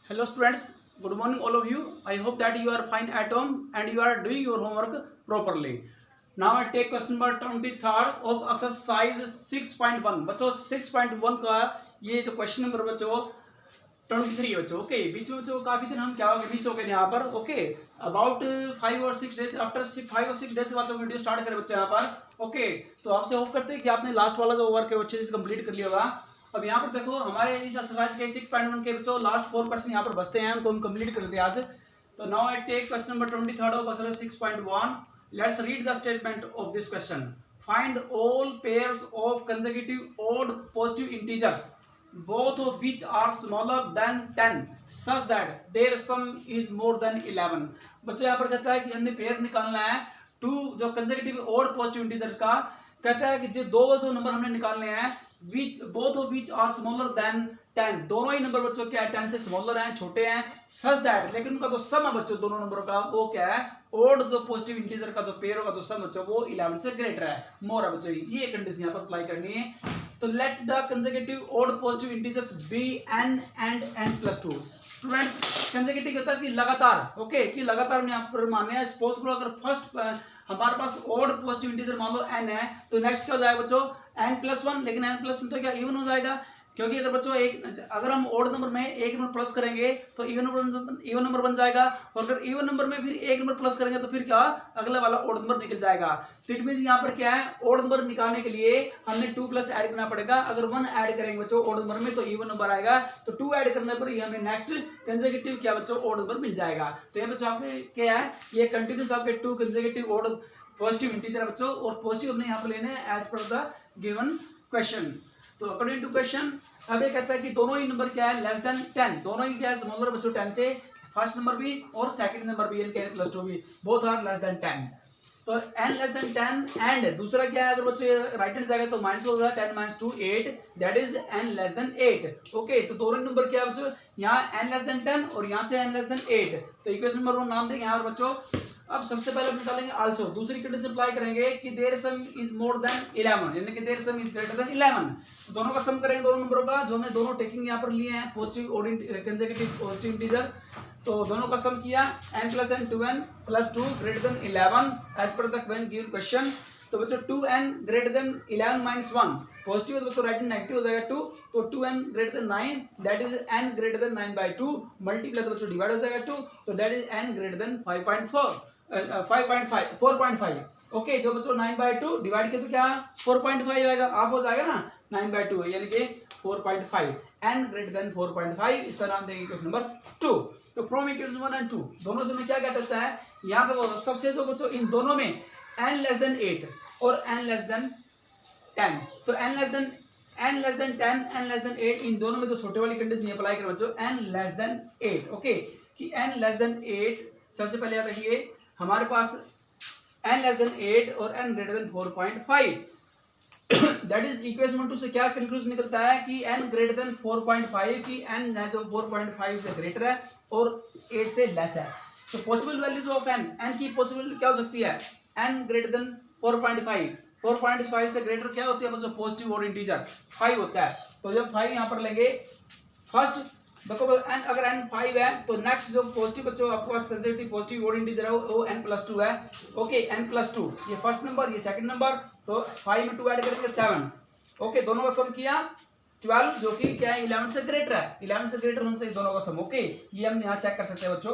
Hello students, good morning all of you. I hope that you are fine at home and you are doing your homework properly. Now I take question number 23rd of exercise 6.1. बच्चों 6.1 का ये जो question number बच्चों 23 बच्चों okay बीच में बच्चों काफी दिन हम क्या हो गए मिस हो गए यहाँ पर ओके अबाउट 5 और 6 डेज आफ्टर 5 और 6 डेज के बाद वीडियो स्टार्ट करें बच्चे यहाँ पर ओके तो आपसे होप करते हैं कि आपने लास्ट वाला जो वर्क है अच्छे से कंप्लीट कर लिया होगा। अब यहाँ पर देखो हमारे इस एक्सरसाइज के 6.1 के बच्चों लास्ट 4 क्वेश्चन यहाँ पर बचते हैं उनको हम कंप्लीट कर लेते हैं आज। तो now I take question number 23rd of exercise 6.1. Let's read the statement of this question. Find all pairs of consecutive odd positive integers both of which are smaller than 10 such that their sum is more than 11. बच्चों यहाँ पर कहता है कि हमने pair निकालना है to जो कंसेक्यूटिव odd positive integers का। कहता है कि जो दो जो नंबर हमने निकालने हैं which both of which are smaller than 10 दोनों ही नंबर बच्चों क्या है 10 से स्मॉलर हैं छोटे हैं such that लेकिन उनका जो सम है बच्चों दोनों नंबरों का वो क्या है odd जो पॉजिटिव इंटीजर का जो पेयर होगा जो सम बच्चों वो 11 से ग्रेटर है मोर है बच्चों ये कंडीशन यहाँ पर अप्लाई करनी है। तो let the consecutive odd positive integers be n and n+2. Students consecutive होता है कि लगातार ओके कि लगातार हम यहाँ पर माने सपोज करो अगर फर्स्ट हमारे पास odd पॉजिटिव इंटीजर मान लो n है तो नेक्स्ट क्या हो जाएगा बच्चों n+1 लेकिन n+1 तो क्या इवन हो जाएगा क्योंकि अगर बच्चों एक अगर हम odd नंबर में एक नंबर प्लस करेंगे तो इवन नंबर बन जाएगा और अगर इवन नंबर में फिर एक नंबर प्लस करेंगे तो फिर क्या अगला वाला odd नंबर निकल जाएगा। तो इट मींस यहाँ पर क्या है odd नंबर निकालने के लिए हमने 2 प्लस ऐड करना पड़ेगा। अगर 1 ऐड करेंगे बच्चों odd नंबर में तो इवन नंबर आएगा तो 2 ऐड करने पर ये हमें नेक्स्ट कंसेक्यूटिव क्या बच्चों odd नंबर मिल जाएगा। तो ये बच्चों आपके क्या है ये कंटिन्यूस आपके 2 कंसेक्यूटिव odd पॉजिटिव इंटीजर है बच्चों और पॉजिटिव हमने यहाँ पर लेने हैं as per the given question. तो अकॉर्डिंग टू क्वेश्चन अब ये कहता है कि दोनों ही नंबर क्या है लेस देन 10 दोनों ही क्या है स्मॉलर बच्चों 10 से फर्स्ट नंबर भी और सेकंड नंबर भी यानी n+2 भी बोथ आर लेस देन 10। तो n लेस देन 10 एंड दूसरा क्या है अगर बच्चों राइट हैंड जाएगा तो माइनस होगा 10 - 2 8 that is n less than 8 okay. तो दोनों नंबर क्या है बच्चों यहाँ n लेस देन 10 और यहाँ से n लेस देन 8 तो इक्वेशन नंबर 1 नाम देंगे यहाँ पर बच्चों। अब सबसे पहले हम निकालेंगे आल्सो दूसरी कंडीशन अप्लाई करेंगे कि their sum is more than 11 यानी कि their sum is greater than 11 दोनों का सम करेंगे दोनों नंबरों का जो हमने दोनों टेकिंग यहाँ पर लिए हैं पॉजिटिव कंसेक्यूटिव पॉजिटिव इंटीजर तो दोनों का सम किया n+n 2n+2 greater than 11 as per the given question. तो बच्चों 2n ग्रेटर देन 11 - 1 पॉजिटिव तो राइट नेगेटिव हो जाएगा 2 तो 2n greater than 9 that is n greater than 9/2 multiply तो बच्चों डिवाइड हो जाएगा 2 तो that is n greater than 4.5 okay. जो बच्चों 9/2 डिवाइड किया तो क्या 4.5 आएगा हाफ हो जाएगा ना 9/2 यानी कि 4.5 n ग्रेटर देन 4.5 इसका नाम देंगे क्वेश्चन नंबर 2। तो फ्रॉम इक्वेशन 1 and 2 दोनों से में क्या कहता है यहाँ पर सबसे जो बच्चों इन दोनों में n लेस देन 8 और n लेस देन 10 तो n less than 10 n less than 8 इन दोनों में जो छोटे वाली कंडीशन अप्लाई करें बच्चों n लेस देन 8 ओके कि n लेस देन 8 सबसे पहले याद रखिए हमारे पास n लेस देन 8 और n greater than 4.5 that is equation 1 से क्या कंक्लूजन निकलता है कि n ग्रेटर देन 4.5 की n है जो 4.5 से ग्रेटर है और 8 से लेस है। तो पॉसिबल वैल्यूज ऑफ n की पॉसिबल क्या हो सकती है n ग्रेटर देन 4.5 से ग्रेटर क्या होती है बच्चों पॉजिटिव और इंटीजर 5 होता है। तो जब 5 यहाँ पर लेंगे फर्स्ट देखो n अगर n 5 है तो नेक्स्ट जो पॉजिटिव बच्चों आपके पास कंसेक्यूटिव पॉजिटिव और इंटीजर है वो n+2 है ओके n+2 ये फर्स्ट नंबर ये सेकंड नंबर तो 5 में 2 ऐड करेंगे 7 ओके दोनों का सम किया 12 जो कि क्या है 11 से ग्रेटर है 11 से ग्रेटर होने से दोनों का सम ओके ये हम यहाँ चेक कर सकते हैं बच्चों।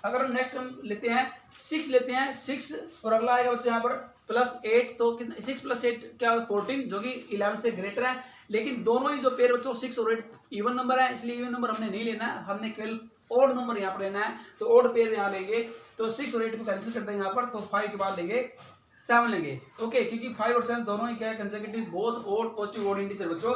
अगर नेक्स्ट हम लेते हैं 6 लेते हैं 6 और अगला आएगा बच्चों यहाँ पर +8 तो 6 + 8 क्या 14 जो कि 11 से ग्रेटर है लेकिन दोनों ही जो पेयर बच्चों 6 और 8 इवन नंबर है इसलिए इवन नंबर हमने नहीं लेना हमने केवल ओड नंबर यहाँ पर लेना है। तो ओड पेयर यहाँ लेंगे तो 6 और 8 को कैंसिल करते हैं यहाँ पर तो 5 के बाद लेंगे 7 लेंगे ओके क्योंकि 5 और 7 दोनों ही क्या है consecutive both odd positive odd integer बच्चों।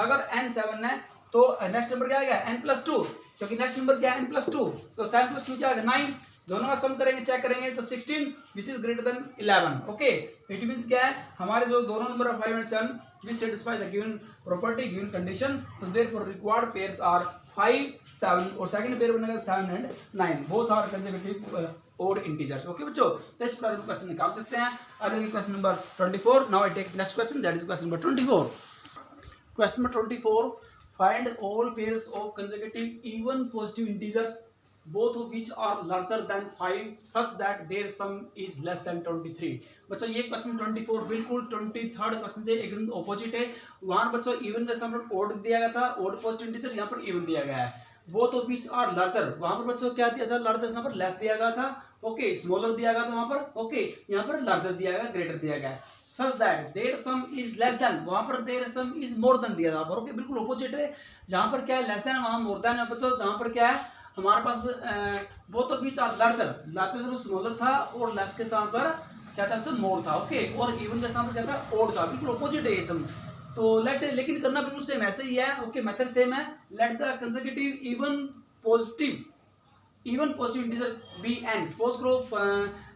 अगर n 7 है तो नेक्स्ट नंबर क्या आएगा n+2 क्योंकि नेक्स्ट नंबर क्या है n+2 तो 7+2 क्या आएगा 9 दोनों का सम करेंगे चेक करेंगे तो 16 which is greater than 11 okay. It means क्या है हमारे जो दोनों नंबर है 5 and 7 which satisfy the given property given condition तो देयरफॉर रिक्वायर्ड पेयर्स आर 5 7 और सेकंड पेयर बनेगा 7 and 9 both are consecutive odd integers okay बच्चों। तो इस प्रकार क्वेश्चन निकाल सकते हैं। अब question number 24 now I take next question that is question number 24 question number 24 find all pairs of consecutive even positive integers both of which are larger than 5 such that their sum is less than 23। बच्चों ये question 24 बिल्कुल 23rd question से एकदम opposite है। वहां बच्चों even जैसा odd दिया गया था, ऑड पॉजिटिव इंटीजर, यहाँ पर इवन दिया गया है। Both of which are larger, वहां पर बच्चों क्या दिया था, लार्जर, यहाँ पर लेस दिया गया था, ओके, स्मॉलर दिया गया था वहां पर, ओके, यहाँ पर लार्जर दिया गया, ग्रेटर दिया गया। Such that their sum is less than, वहां पर their sum is more than दिया था, ओके, बिल्कुल ऑपोजिट है। जहां पर क्या है लेस देन, वहां मोर देन है बच्चों। जहां पर क्या है हमारे पास both of which are larger, larger से स्मॉलर था और लेस के साथ पर क्या था मोर था, ओके, और इवन के साथ पर क्या था ओड था, बिल्कुल ऑपोजिट है ये सब। तो लेट, लेकिन करना बिल्कुल सेम ऐसे ही है, ओके, मेथड सेम है। Let the consecutive even positive integer be n. Suppose करो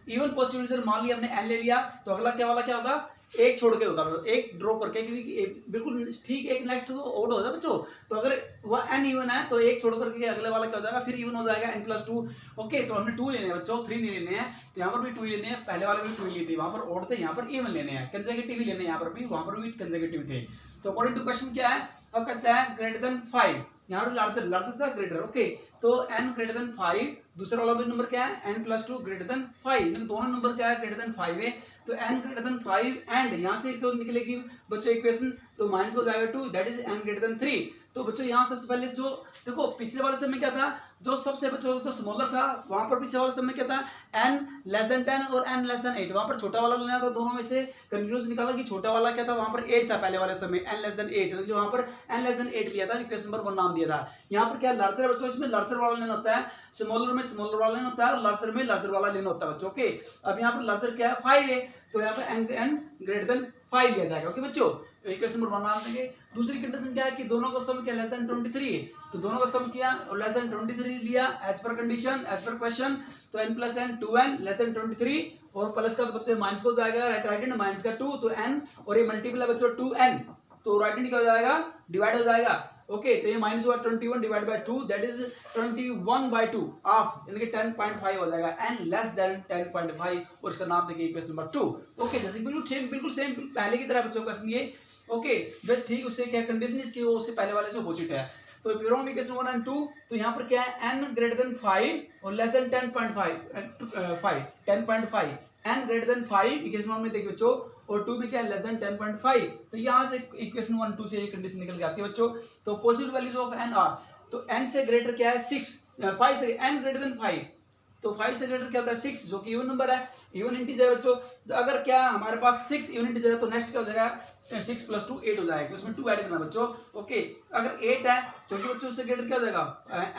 इवन पॉजिटिव इंटीजर मान लिया हमने एन ले लिया, तो अगला क्या वाला क्या होगा, एक छोड़ के होगा, एक ड्रॉ करके, क्योंकि बिल्कुल ठीक एक नेक्स्ट तो ओड हो जाए बच्चों। तो अगर वह एन इवन है तो एक छोड़ करके अगले वाला क्या हो जाएगा, फिर इवन हो जाएगा n+2, ओके। तो हमने 2 लेने हैं बच्चों, 3 नहीं लेने हैं। तो यहाँ पर भी 2 लेने हैं, पहले वाले में 2 लिए थे, वहां पर ओड थे, यहाँ पर इवन लेने हैं, कंसेक्यूटिव ही लेने हैं, यहाँ पर भी, वहां पर भी कंसेक्यूटिव थे। तो अकॉर्डिंग टू क्वेश्चन क्या है, अब कहता है ग्रेटर देन 5, यहाँ पर लार्जर था, ग्रेटर, ओके। तो n ग्रेटर देन 5, दूसरा वाला नंबर क्या है n+2 ग्रेटर देन 5, दोनों नंबर क्या है ग्रेटर देन 5 है। तो n ग्रेटर देन 5 एंड यहाँ से तो निकलेगी बच्चों इक्वेशन, तो माइनस हो जाएगा 2, that is n greater then 3। तो बच्चों यहाँ सबसे पहले जो देखो पिछले वाले समय क्या था, जो सबसे बच्चों तो स्मॉलर था, वहां पर पीछे वाले समय क्या था n लेस देन 10 और n लेस देन 8, वहां पर छोटा वाला लेना था। दोनों में से कंफ्यूज निकाला कि छोटा वाला क्या था, वहां पर 8 था पहले वाले समय, n लेस देन 8, जो वहां पर n लेस देन 8 लिया था, इक्वेशन नंबर 1 नाम दिया था। यहाँ पर क्या लार्जर है बच्चों, इसमें लार्जर वाला लेना होता है, स्मॉलर में स्मॉलर वाला लेना होता है, और लार्जर में लार्जर वाला लेना होता है बच्चों, ओके। अब यहाँ पर लार्जर क्या है 5 है, तो यहाँ पर n ग्रेटर देन 5 लिया जाएगा, ओके बच्चों। इक्वेशन नंबर 1 मान देंगे। दूसरी कंडीशन क्या है कि दोनों का सम क्या लेस देन 23 है, तो दोनों का सम किया और लेस देन 23 लिया as per condition, as per question. तो n + n 2n less than 23, और प्लस का बच्चे माइनस को जाएगा, राइट हैंड माइनस का 2, तो n, और ये मल्टीपल है बच्चों 2n, तो राइट हैंड क्या हो जाएगा, डिवाइड हो जाएगा, ओके। तो ये माइनस हुआ 21 divide by 2, that is 21/2 of, यानी कि 10.5 हो जाएगा, n लेस देन 10.5, और इसका नाम देखिए इक्वेशन नंबर 2, ओके। जैसे बिल्कुल सेम पहले की तरह बच्चों क्वेश्चन ये, ओके, बस ठीक उससे क्या कंडीशन इसकी वो उससे पहले वाले से अपोजिट है। तो प्योरम इक्वेशन 1 और 2, तो यहाँ पर क्या है n ग्रेटर देन 5 और less than 10.5 n greater then 5 equation 1 में देखिए बच्चों, और 2 में क्या है लेस देन 10.5। तो यहाँ से इक्वेशन 1 2 से ये कंडीशन निकल के आती है बच्चों। तो possible values of n are, तो n से ग्रेटर क्या है 6, 5 से n ग्रेटर देन 5, तो 5 से ग्रेटर क्या होता है 6, जो कि इवन नंबर है, इवन इंटीजर बच्चों। तो अगर क्या हमारे पास 6 इवन इंटीजर है, तो नेक्स्ट क्या हो जाएगा 6 + 2 8 हो जाएगा, उसमें 2 ऐड करना बच्चों, ओके। अगर 8 है, क्योंकि बच्चों उससे ग्रेटर क्या हो जाएगा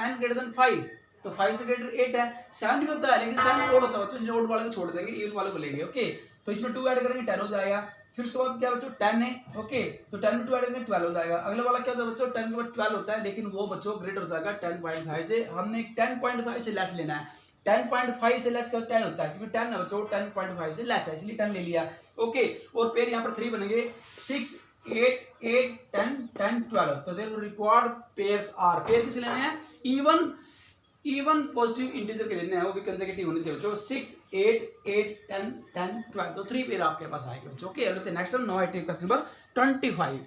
n ग्रेटर देन 5, तो 5 से ग्रेटर 8 है। 7 भी होता है, लेकिन 7 ओड होता है बच्चों, इसलिए ओड वाले को छोड़ देंगे, इवन वाले को लेंगे, ओके। तो इसमें 2 ऐड करेंगे 10 हो जाएगा। फिर उसके बाद क्या बच्चों 10 है, ओके, तो 10 में 2 ऐड करेंगे 12 हो जाएगा। अगले वाला क्या होता है बच्चों 10 के बाद 12 होता है, लेकिन वो बच्चों ग्रेटर हो जाएगा 10.5 से। हमने 10.5 से लेस लेना है, 10.5 से लेस का 10 होता है, क्योंकि 10 है बच्चों 10.5 से लेस है, इसलिए 10 ले लिया, ओके। और फिर यहाँ पर 3 बनेंगे, 6 8 8 10 10 12, तो their required pairs are, pair किसे लेने हैं, इवन पॉजिटिव इंटीजर के लेने हैं, वो भी कंसेक्यूटिव होने चाहिए बच्चों, 6 8 8 10 10 12, तो 3 पेयर आपके पास आएंगे बच्चों, ओके। अब next one, now I take question number 25।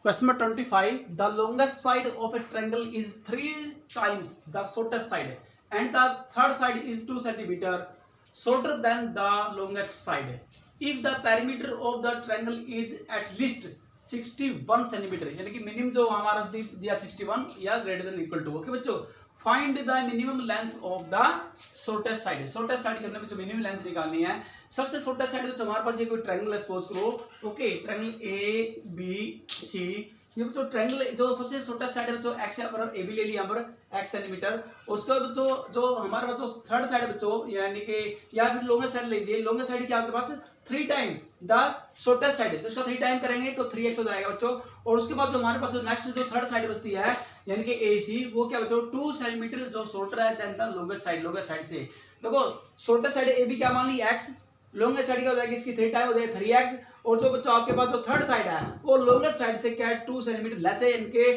Question number 25, the longest side of a triangle is 3 times the shortest side and the third side is 2 cm shorter than the longest side if the perimeter of the triangle is at least 61 cm, यानी कि minimum जो हमारा दिया 61 या greater than equal to, okay बच्चों। Find the minimum length of the shortest side, shortest side करने में minimum length निकालनी है। सबसे शॉर्टेस्ट साइड जो हमारे पास ये कोई ट्रायंगल है, सपोज करो, ओके, ट्रायंगल ABC, ये बच्चों ट्रायंगल जो सबसे शॉर्टेस्ट साइड है बच्चों x है, पर AB ले लिया, पर x सेंटीमीटर। उसके बाद बच्चों जो हमारे पास जो थर्ड साइड बच्चों, यानी कि या फिर लॉन्गेस्ट साइड लीजिए, लॉन्गेस्ट साइड क्या आपके पास 3 टाइम द शॉर्टेस्ट साइड है, तो इसका 3 टाइम करेंगे तो 3x हो जाएगा बच्चों। और उसके बाद जो हमारे पास जो नेक्स्ट जो थर्ड साइड बचती है, यानी कि AC, वो क्या बच्चों 2 सेंटीमीटर जो शॉर्टर है देन द लॉन्गेस्ट साइड से। देखो शॉर्टेस्ट साइड AB क्या मान ली x, लॉन्गेस्ट साइड क्या हो जाएगी इसकी 3 टाइम हो जाएगी 3x, और जो बच्चों आपके पास जो थर्ड साइड है वो लॉन्गेस्ट साइड से क्या है 2 सेंटीमीटर लेस है, इनके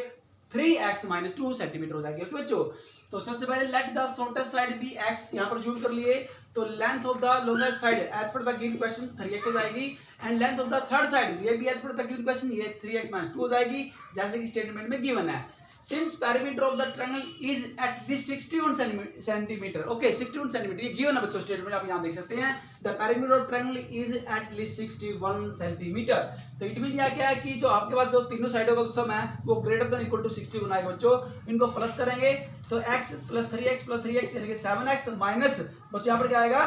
3x माइनस 2 सेंटीमीटर हो जाएगी। ओके बच्चों, तो सबसे पहले let the shortest side be x, यहाँ पर जूम कर लिए, तो length of the longest side as per the given question 3x हो जाएगी, and length of the third side ये भी as per the given question ये 3x माइनस 2 हो जाएगी, जैसे कि स्टेटमेंट में गिवन है। Since perimeter of the triangle is at least 61 centimeter, okay 61 centimeter ये given है बच्चों स्टेटमेंट, आप यहाँ देख सकते हैं the perimeter of triangle is at least 61 centimeter। तो इट मीन क्या है कि जो आपके पास जो तीनों साइडों का सम है वो ग्रेटर देन इक्वल टू 61 आएगा बच्चों। इनको प्लस करेंगे तो x प्लस 3x यानी कि 7x माइनस बच्चों यहाँ पर क्या आएगा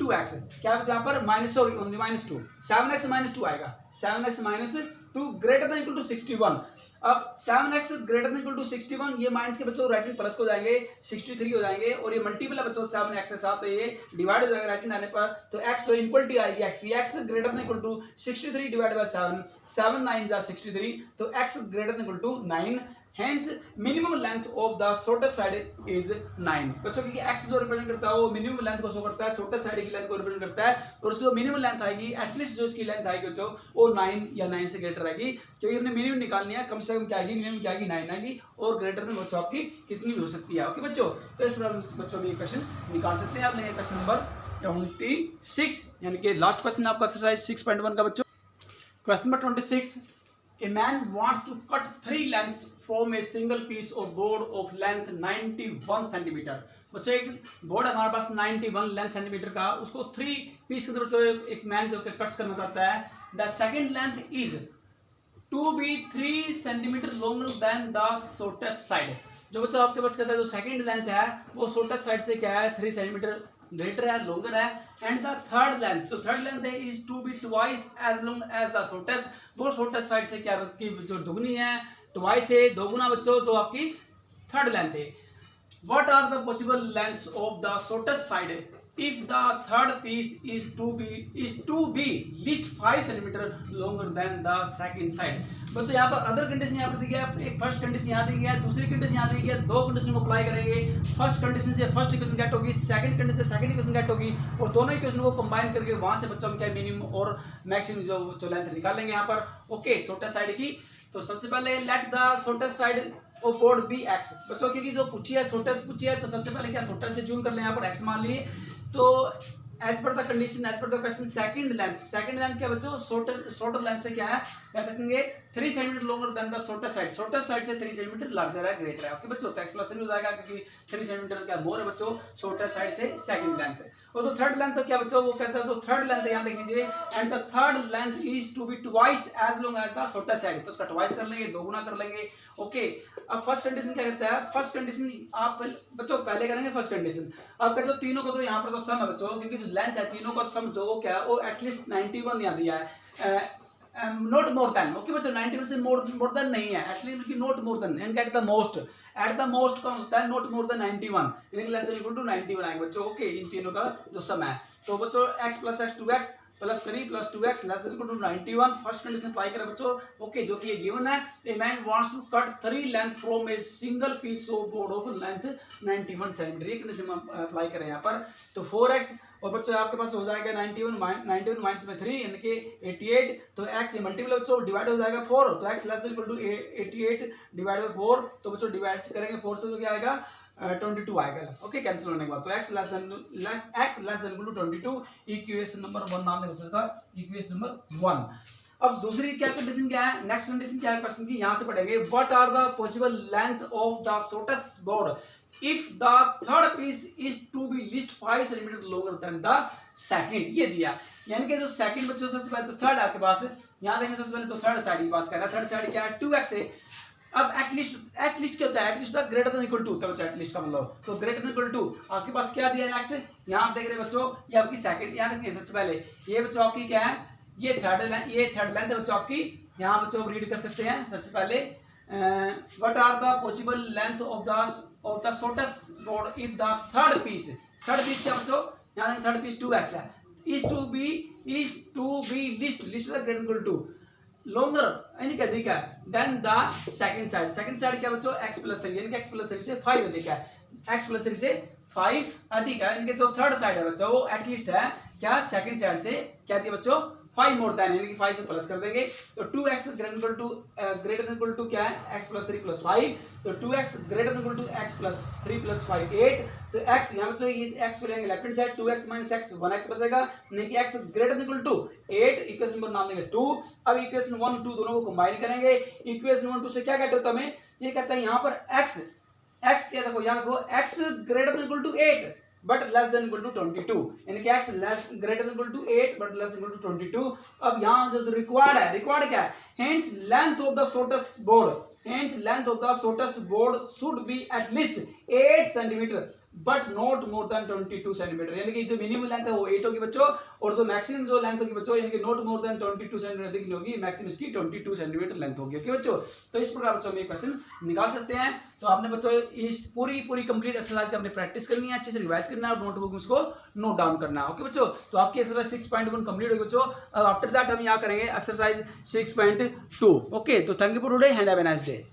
2x, क्या बच्चों यहाँ पर minus sorry minus 2, 7x minus 2 आएगा, 7x minus 2 greater than equal to 61। अब 7x greater than equal to 61 ये माइनस के बच्चों राइट हैंड प्लस हो जाएंगे 63 हो जाएंगे, और ये मल्टीपल है बच्चों 7x के साथ, तो ये डिवाइड हो जाएगा राइट हैंड आने पर, तो x इक्वलिटी आएगी x greater than equal to 63 divide by 7, 7 9 जा 63, तो x greater than equal to 9, hence minimum length of the shortest side is 9 बच्चों, क्योंकि x जो रिप्रेजेंट करता है वो मिनिमम लेंथ को शो करता है, शॉर्टेस्ट साइड की लेंथ को रिप्रेजेंट करता है, और उसकी जो मिनिमम लेंथ आएगी एटलीस्ट जो इसकी लेंथ आएगी बच्चों वो 9 या 9 से ग्रेटर आएगी, क्योंकि हमने मिनिमम निकालनी है, कम से कम क्या आएगी मिनिमम क्या आएगी 9 आएगी, और ग्रेटर देन बच्चों आपकी कितनी भी हो सकती है। ओके बच्चों, तो इस पर बच्चों भी क्वेश्चन निकाल सकते हैं आप। क्वेश्चन नंबर 26 यानी कि लास्ट क्वेश्चन आपका एक्सरसाइज 6.1 का बच्चों। Question number 26, A man wants to cut 3 lengths from a single piece of board of length 91 centimeter। बच्चों एक बोर्ड हमारे पास 91 लेंथ सेंटीमीटर का, उसको 3 पीस के अंदर बच्चों एक मैन जो कट्स करना चाहता है। The second length is to be 3 centimetre longer than the shortest side. जो बच्चों आपके पास कहता है जो सेकंड लेंथ है वो शॉर्टेस्ट साइड से क्या है 3 सेंटीमीटर ग्रेटर है, लॉन्गर है, एंड द थर्ड लेंथ, तो थर्ड लेंथ है is to be twice as long as the shortest, वो शॉर्टेस्ट साइड से क्या की जो दुगनी है, ट्वाइस है, दोगुना बच्चों जो आपकी थर्ड लेंथ है। What are the possible lengths of the shortest side if the third piece is to be least 5 centimeter longer than the second side। बच्चों यहाँ पर अदर कंडीशन यहाँ पर दी गया है, एक फर्स्ट कंडीशन यहाँ दी गया है, दूसरी कंडीशन यहाँ दी गई है, दो कंडीशन को अप्लाई करेंगे। फर्स्ट कंडीशन से फर्स्ट इक्वेशन गेट होगी, सेकंड कंडीशन से सेकंड इक्वेशन गेट होगी, और दोनों इक्वेशन को कंबाइन करके वहां से बच्चों हम क्या मिनिमम और मैक्सिमम जो लेंथ निकालेंगे यहाँ पर। ओके, शॉर्टेस्ट साइड की, तो सबसे पहले let the shortest side of board be x बच्चों, क्योंकि जो पूछी है शॉर्टेस्ट पूछी है, तो सबसे पहले क्या शॉर्टेस्ट से चूज कर लें, यहाँ पर x मान लिए, तो as per the condition as per the question second length क्या बच्चों शॉर्टर लेंथ से क्या है क्या देखेंगे 3 centimetre longer than the shortest side से 3 सेंटीमीटर लार्जर है, ग्रेटर है। ओके बच्चों, तो x प्लस 3 हो जाएगा क्योंकि 3 सेंटीमीटर क्या मोर है बच्चों शॉर्टेस्ट साइड से सेकंड लेंथ। और जो थर्ड लेंथ तो क्या बच्चों वो कहता है जो थर्ड लेंथ है यहाँ देख लीजिए, and the third length is to be twice as long as the shortest side, तो उसका ट्वाइस कर लेंगे, दोगुना कर लेंगे। ओके, अब फर्स्ट कंडीशन क्या कहता है, फर्स्ट कंडीशन आप बच्चों पहले करेंगे फर्स्ट कंडीशन। अब कहते हो तीनों को तो यहाँ पर जो सम है बच्चों, क्योंकि जो लेंथ है तीनों का सम जो वो क्या है वो एटलीस्ट 91 यहाँ दिया है, नॉट मोर देन। ओके बच्चों, 91 से मोर देन नहीं है, एटलीस्ट बल्कि not more then, and at the most कौन होता है नॉट मोर देन 91, यानी लेस देन इक्वल टू 91 आएंगे बच्चों। ओके, इन तीनों का जो सम है, तो बच्चों x plus x 2x plus 3 plus 2x less than equal to 91, first condition apply करें बच्चों। ओके, जो कि ये गिवन है, a man wants to cut 3 length from a single piece of board of length 91 centimetre, ये condition apply करें यहाँ पर, तो 4x और बच्चों आपके पास हो जाएगा 91 माइनस में 3 यानी कि 88, तो x मल्टीपल बच्चों डिवाइड हो जाएगा 4, तो x less than equal to 88 divide by 4, तो बच्चों डिवाइड करेंगे 4 से तो क्या आएगा 22 आएगा। ओके, कैंसिल होने के बाद, तो x less than equal to 22, equation number 1 नाम बचा था, इक्वेशन नंबर 1। अब दूसरी क्या कंडीशन क्या है, नेक्स्ट कंडीशन क्या है क्वेश्चन की, यहाँ से पढ़ेंगे what are the possible length of the shortest board if the third piece is to be least 5 centimeter longer than the second, ये दिया, यानी कि जो सेकंड बच्चों सबसे पहले तो थर्ड आपके पास यहाँ देखेंगे, सबसे पहले तो थर्ड साइड की बात कर रहा है, थर्ड साइड क्या है 2x है। अब एटलीस्ट क्या होता है, at least greater than equal to, तो एटलीस्ट का मतलब तो ग्रेटर देन इक्वल टू आपके पास क्या दिया नेक्स्ट, यहाँ आप देख रहे हैं बच्चों ये आपकी सेकंड, यहाँ देखिए सबसे पहले ये बच्चों आपकी क्या है, ये थर्ड लेंथ है बच्चों आपकी, यहाँ बच्चों आप रीड कर सकते हैं सबसे पहले what are the possible length of the shortest board if the third piece क्या बच्चों यहाँ थर्ड पीस 2x है, is to be least greater equal to longer यानी क्या अधिक है देन द सेकंड साइड क्या बच्चों x प्लस 3 यानी कि x प्लस 3 से 5 अधिक है, x प्लस 3 से 5 अधिक है, इनके तो थर्ड साइड है बच्चों वो एटलीस्ट है क्या सेकंड साइड से क्या थी बच्चों 5 मोर देन, यानी कि 5 में प्लस कर देंगे तो 2x greater than equal to क्या है, x प्लस 3 प्लस 5, तो 2x greater than equal to x plus 3 plus 5 8, तो x यहाँ पे इस x पे लेंगे left hand side, 2x minus x 1x बचेगा, नहीं कि x greater than equal to 8, equation पर नाम देंगे 2। अब इक्वेशन 1 2 दोनों को कंबाइन करेंगे, इक्वेशन 1 2 से क्या कहते होता है हमें, ये कहता है यहाँ पर x क्या देखो, यहाँ देखो x greater than equal to 8 but less than equal to 22, यानी कि x less greater than equal to 8 but less than equal to 22। अब यहाँ जो रिक्वायर्ड है, रिक्वायर्ड क्या है, hence length of the shortest board, hence length of the shortest board should be at least 8 centimetre but not more than 22 centimetre, यानी कि जो minimum length है वो 8 होगी बच्चों, और जो मैक्सिमम जो लेंथ होगी बच्चों, यानी कि नॉट मोर देन 22 सेंटीमीटर अधिक नहीं होगी, मैक्सिमम इसकी 22 सेंटीमीटर लेंथ होगी। ओके बच्चों, तो इस प्रकार बच्चों हम ये क्वेश्चन निकाल सकते हैं। तो आपने बच्चों इस पूरी कंप्लीट एक्सरसाइज की आपने प्रैक्टिस करनी है, अच्छे से रिवाइज करना है और नोटबुक में उसको नोट डाउन करना है। ओके बच्चों, तो आपकी एक्सरसाइज 6.1 कंप्लीट होगी बच्चों। आफ्टर दैट हम यहाँ करेंगे एक्सरसाइज 6.2। ओके, तो thank you for today and have a nice day.